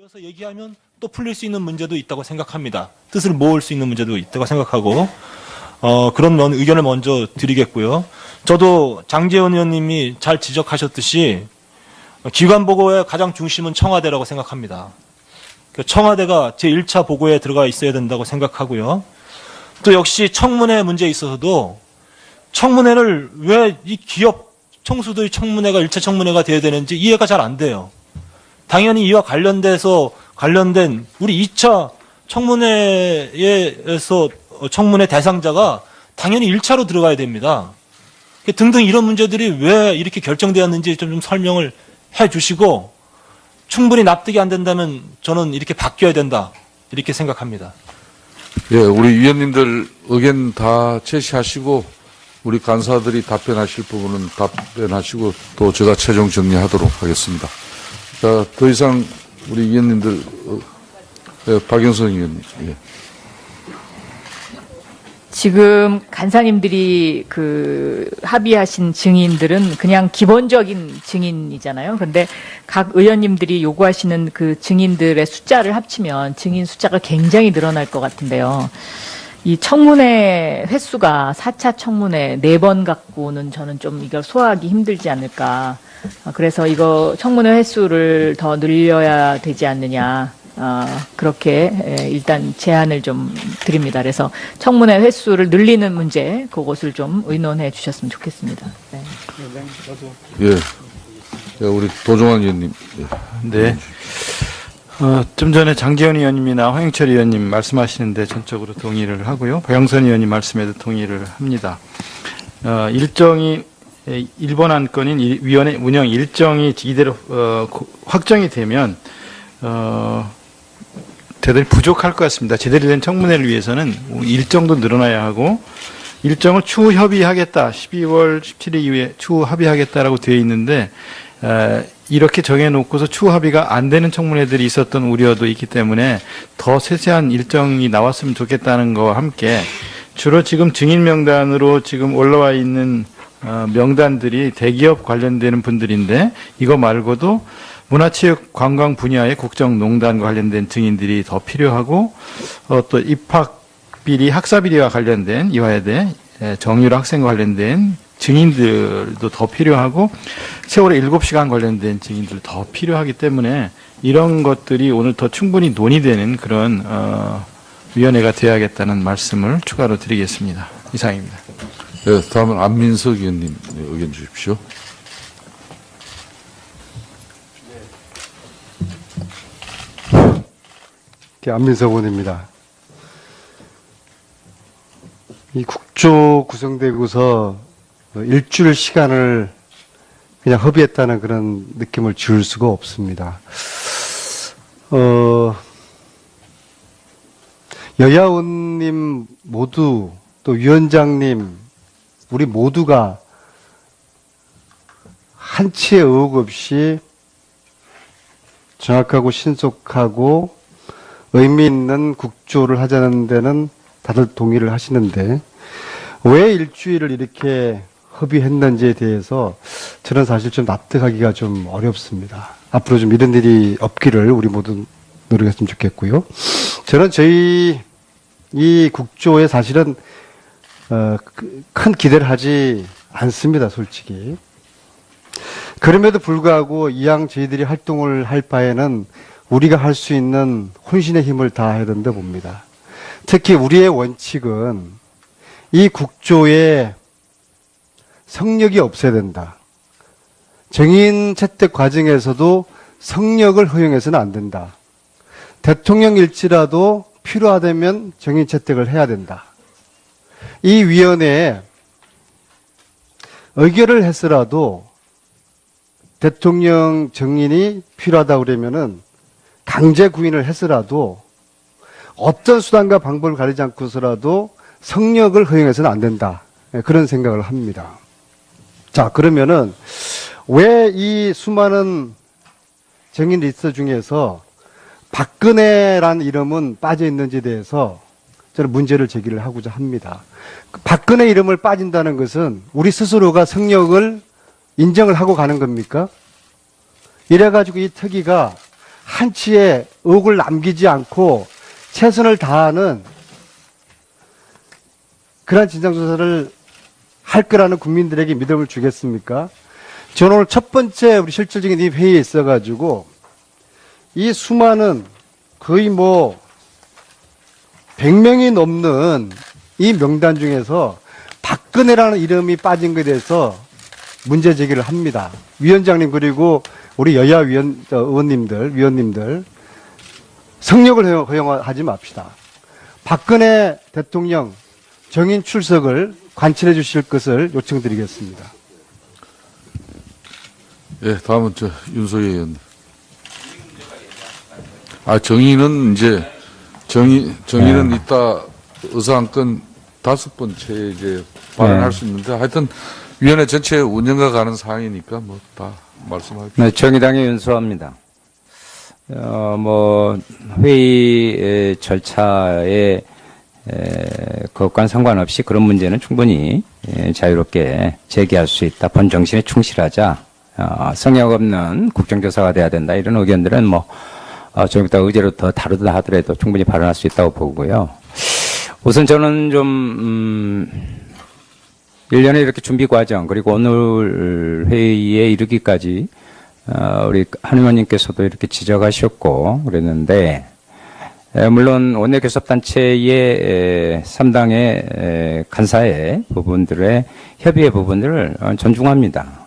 모여서 얘기하면 또 풀릴 수 있는 문제도 있다고 생각합니다. 뜻을 모을 수 있는 문제도 있다고 생각하고 그런 의견을 먼저 드리겠고요. 저도 장제원 의원님이 잘 지적하셨듯이 기관 보고의 가장 중심은 청와대라고 생각합니다. 청와대가 제1차 보고에 들어가 있어야 된다고 생각하고요. 또 역시 청문회 문제에 있어서도 청문회를 왜 이 기업 총수들의 청문회가 1차 청문회가 돼야 되는지 이해가 잘 안 돼요. 당연히 이와 관련된 우리 2차 청문회에서 청문회 대상자가 당연히 1차로 들어가야 됩니다. 등등 이런 문제들이 왜 이렇게 결정되었는지 좀 설명을 해 주시고 충분히 납득이 안 된다면 저는 이렇게 바뀌어야 된다. 이렇게 생각합니다. 예, 우리 위원님들 의견 다 제시하시고 우리 간사들이 답변하실 부분은 답변하시고 또 제가 최종 정리하도록 하겠습니다. 자, 더 이상 우리 위원님들, 박영선 위원님. 예. 지금 간사님들이 합의하신 증인들은 그냥 기본적인 증인이잖아요. 그런데 각 의원님들이 요구하시는 그 증인들의 숫자를 합치면 증인 숫자가 굉장히 늘어날 것 같은데요. 이 청문회 횟수가 4차 청문회 4번 갖고는 저는 좀 이걸 소화하기 힘들지 않을까. 그래서 이거 청문회 횟수를 더 늘려야 되지 않느냐. 그렇게 일단 제안을 좀 드립니다. 그래서 청문회 횟수를 늘리는 문제, 그것을 좀 의논해 주셨으면 좋겠습니다. 네. 예. 우리 도종환 의원님. 예. 네. 좀 전에 장제원 의원님이나 허영철 의원님 말씀하시는데 전적으로 동의를 하고요. 박영선 의원님 말씀에도 동의를 합니다. 일정이 일본 안건인 위원회 운영 일정이 이대로 확정이 되면 대단히 부족할 것 같습니다. 제대로 된 청문회를 위해서는 일정도 늘어나야 하고 일정을 추후 협의하겠다. 12월 17일 이후에 추후 합의하겠다라고 되어 있는데 이렇게 정해놓고서 추후 합의가 안 되는 청문회들이 있었던 우려도 있기 때문에 더 세세한 일정이 나왔으면 좋겠다는 것과 함께 주로 지금 증인 명단으로 지금 올라와 있는 명단들이 대기업 관련되는 분들인데 이거 말고도 문화체육 관광 분야의 국정농단과 관련된 증인들이 더 필요하고 또 입학비리 학사비리와 관련된 이화여대 정유라 학생과 관련된 증인들도 더 필요하고 세월의 7시간 관련된 증인들 더 필요하기 때문에 이런 것들이 오늘 더 충분히 논의되는 그런 위원회가 되어야겠다는 말씀을 추가로 드리겠습니다. 이상입니다. 예, 다음은 안민석 의원님 의견 주십시오. 안민석 의원입니다. 이 국조 구성되고서 일주일 시간을 그냥 허비했다는 그런 느낌을 지울 수가 없습니다. 여야 의원님 모두 또 위원장님 우리 모두가 한치의 의혹 없이 정확하고 신속하고 의미 있는 국조를 하자는 데는 다들 동의를 하시는데 왜 일주일을 이렇게 협의했는지에 대해서 저는 사실 좀 납득하기가 좀 어렵습니다. 앞으로 좀 이런 일이 없기를 우리 모두 노력했으면 좋겠고요. 저는 저희 이 국조에 사실은 큰 기대를 하지 않습니다, 솔직히. 그럼에도 불구하고 이왕 저희들이 활동을 할 바에는 우리가 할 수 있는 혼신의 힘을 다해야 된다 봅니다. 특히 우리의 원칙은 이 국조에 성역이 없어야 된다. 정인 채택 과정에서도 성역을 허용해서는 안 된다. 대통령일지라도 필요하다면 정인 채택을 해야 된다. 이 위원회에 의결을 했으라도 대통령 정인이 필요하다고 그러면은 강제 구인을 했으라도 어떤 수단과 방법을 가리지 않고서라도 성역을 허용해서는 안 된다. 그런 생각을 합니다. 자, 그러면은 왜 이 수많은 정인 리스트 중에서 박근혜라는 이름은 빠져 있는지에 대해서 저는 문제를 제기를 하고자 합니다. 박근혜 이름을 빠진다는 것은 우리 스스로가 성역을 인정을 하고 가는 겁니까? 이래가지고 이 특위가 한치의 의혹을 남기지 않고 최선을 다하는 그러한 진상조사를 할 거라는 국민들에게 믿음을 주겠습니까? 저는 오늘 첫 번째 우리 실질적인 이 회의에 있어가지고 이 수많은 거의 100명이 넘는 이 명단 중에서 박근혜라는 이름이 빠진 것에 대해서 문제 제기를 합니다. 위원장님 그리고 우리 여야 위원님들 성역을 허용하지 맙시다. 박근혜 대통령 정인 출석을 관철해 주실 것을 요청드리겠습니다. 예, 다음은 윤석열 의원. 정의는 정의는 이따 의사안건 5번째 이제 발언할 수 있는데 하여튼 위원회 전체 운영과 가는 사항이니까 다 말씀하십시오. 네, 정의당의 윤수호입니다. 회의 절차에 그것과는 상관없이 그런 문제는 충분히 자유롭게 제기할 수 있다. 본 정신에 충실하자. 성역 없는 국정조사가 돼야 된다. 이런 의견들은 정의당 의제로 더 다루다 하더라도 충분히 발언할 수 있다고 보고요. 우선 저는 좀 1년의 이렇게 준비 과정 그리고 오늘 회의에 이르기까지 우리 한 의원님께서도 이렇게 지적하셨고 그랬는데 물론 원내교섭단체의 3당의 간사의 부분들의 협의의 부분들을 존중합니다.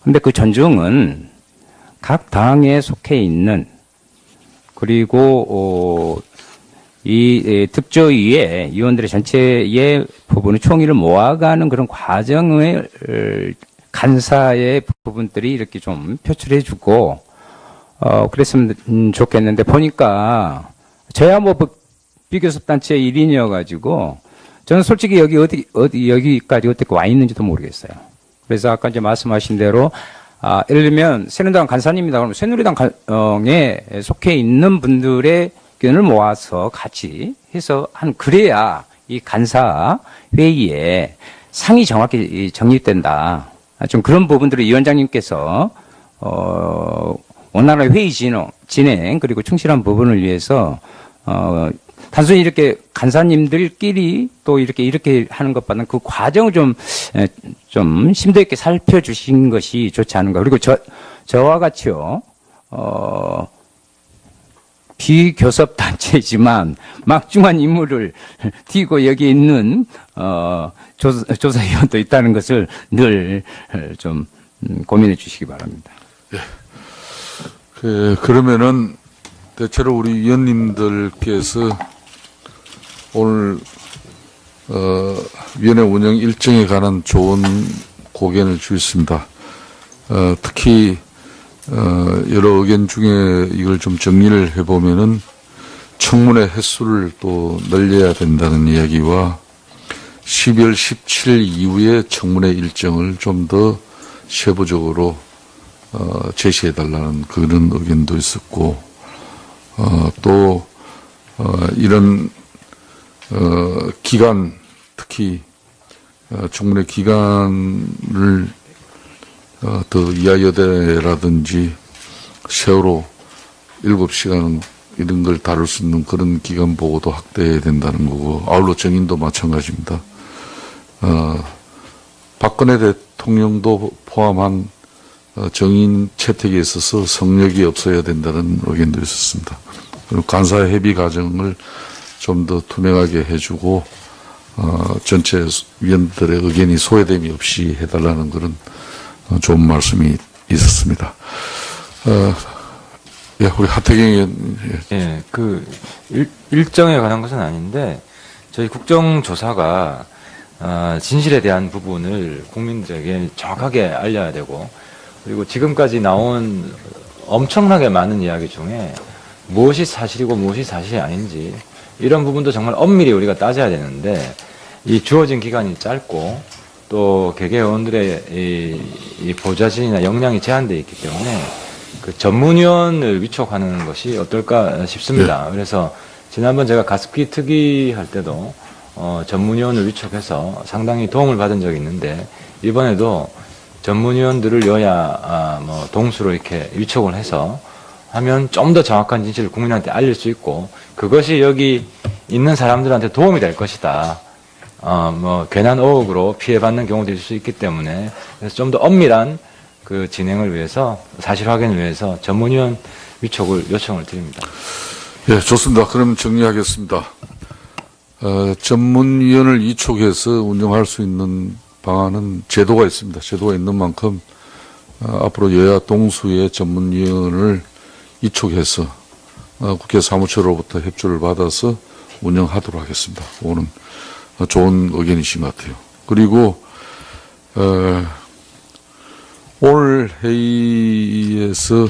그런데 그 존중은 각 당에 속해 있는 그리고 이 득조위의 위원들의 전체의 부분을 총의를 모아가는 그런 과정을 간사의 부분들이 이렇게 좀 표출해주고 그랬으면 좋겠는데 보니까 저야 비교섭단체 1인이어가지고 저는 솔직히 여기까지 어떻게 와 있는지도 모르겠어요. 그래서 아까 이제 말씀하신 대로 예를 들면 새누리당 간사님이다 그러면 새누리당에 속해 있는 분들의 의견을 모아서 같이 해서 그래야 이 간사 회의에 상이 정확히 정립된다. 좀 그런 부분들을 위원장님께서 원활한 회의 진행 그리고 충실한 부분을 위해서 단순히 이렇게 간사님들끼리 또 이렇게 하는 것보다는 그 과정을 좀 심도 있게 살펴주신 것이 좋지 않은가. 그리고 저와 같이요, 비교섭단체지만 막중한 임무를 띠고 여기 있는, 조사위원도 있다는 것을 늘 좀 고민해 주시기 바랍니다. 예. 그러면은 대체로 우리 위원님들께서 오늘 위원회 운영 일정에 관한 좋은 고견을 주셨습니다. 특히 여러 의견 중에 이걸 좀 정리를 해보면은 청문회 횟수를 또 늘려야 된다는 이야기와 12월 17일 이후에 청문회 일정을 좀 더 세부적으로 제시해달라는 그런 의견도 있었고 또 이런 기간 특히 청문회 기간을 더 이하여대라든지 세월호 7시간 이런 걸 다룰 수 있는 그런 기간 보고도 확대해야 된다는 거고 아울러 정인도 마찬가지입니다. 박근혜 대통령도 포함한 정인 채택에 있어서 성역이 없어야 된다는 의견도 있었습니다. 그리고 간사 협의 과정을 좀 더 투명하게 해주고 전체 위원들의 의견이 소외됨이 없이 해달라는 그런 좋은 말씀이 있었습니다. 예, 우리 하태경 의원. 예, 일정에 관한 것은 아닌데 저희 국정조사가 진실에 대한 부분을 국민들에게 정확하게 알려야 되고 그리고 지금까지 나온 엄청나게 많은 이야기 중에 무엇이 사실이고 무엇이 사실이 아닌지 이런 부분도 정말 엄밀히 우리가 따져야 되는데 이 주어진 기간이 짧고 또 개개 의원들의 이 보좌진이나 역량이 제한되어 있기 때문에 그 전문위원을 위촉하는 것이 어떨까 싶습니다. 그래서 지난번 제가 가습기 특위 할 때도 전문위원을 위촉해서 상당히 도움을 받은 적이 있는데 이번에도 전문위원들을 여야 동수로 이렇게 위촉을 해서 하면 좀 더 정확한 진실을 국민한테 알릴 수 있고 그것이 여기 있는 사람들한테 도움이 될 것이다. 뭐 괜한 의혹으로 피해받는 경우도 있을 수 있기 때문에 그래서 좀 더 엄밀한 그 진행을 위해서 사실 확인을 위해서 전문위원 위촉을 요청을 드립니다. 예, 좋습니다. 그럼 정리하겠습니다. 전문위원을 위촉해서 운영할 수 있는 방안은 제도가 있습니다. 제도가 있는 만큼 앞으로 여야 동수의 전문위원을 위촉해서 국회 사무처로부터 협조를 받아서 운영하도록 하겠습니다. 오늘 좋은 의견이신 것 같아요. 그리고 오늘 회의에서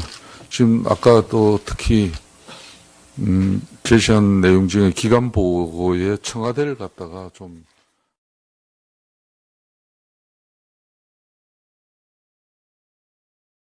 지금 아까 또 특히 제시한 내용 중에 기간 보고에 청와대를 갖다가 좀